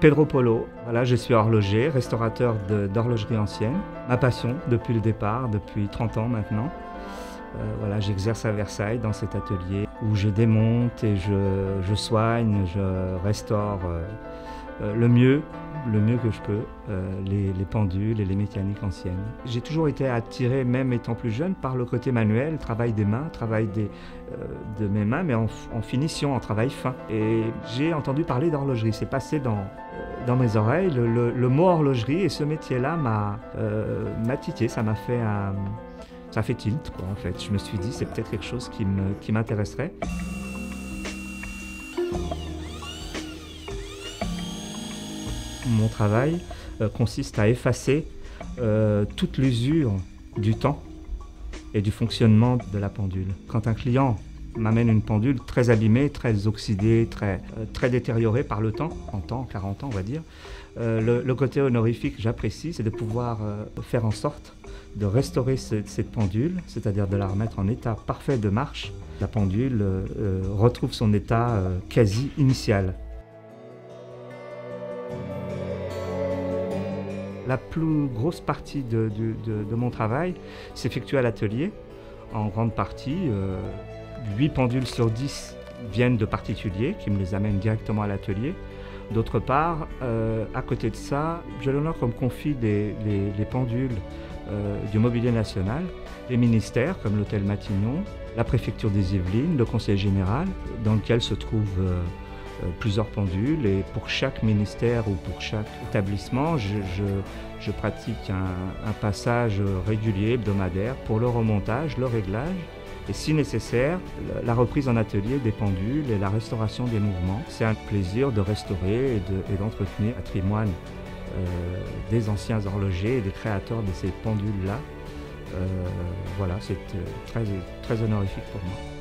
Pedro Polo, voilà, je suis horloger, restaurateur d'horlogerie ancienne. Ma passion depuis le départ, depuis 30 ans maintenant. Voilà, j'exerce à Versailles dans cet atelier où je démonte et je soigne, je restaure le mieux que je peux, les pendules et les mécaniques anciennes. J'ai toujours été attiré, même étant plus jeune, par le côté manuel, travail des mains, travail de mes mains, mais en finition, en travail fin. Et j'ai entendu parler d'horlogerie, c'est passé dans mes oreilles. Le mot horlogerie et ce métier-là m'a titillé, ça fait tilt, quoi, en fait. Je me suis dit, c'est peut-être quelque chose qui m'intéresserait. Mon travail consiste à effacer toute l'usure du temps et du fonctionnement de la pendule. Quand un client m'amène une pendule très abîmée, très oxydée, très détériorée par le temps, 30 ans, 40 ans on va dire, le côté honorifique que j'apprécie, c'est de pouvoir faire en sorte de restaurer cette pendule, c'est-à-dire de la remettre en état parfait de marche. La pendule retrouve son état quasi initial. La plus grosse partie de mon travail s'effectue à l'atelier. En grande partie, 8 pendules sur 10 viennent de particuliers qui me les amènent directement à l'atelier. D'autre part, à côté de ça, j'ai l'honneur qu'on me confie les pendules du Mobilier National, les ministères comme l'hôtel Matignon, la préfecture des Yvelines, le conseil général, dans lequel se trouvent plusieurs pendules, et pour chaque ministère ou pour chaque établissement, je pratique un passage régulier, hebdomadaire, pour le remontage, le réglage et si nécessaire, la reprise en atelier des pendules et la restauration des mouvements. C'est un plaisir de restaurer et d'entretenir le patrimoine des anciens horlogers et des créateurs de ces pendules-là. Voilà, c'est très honorifique pour moi.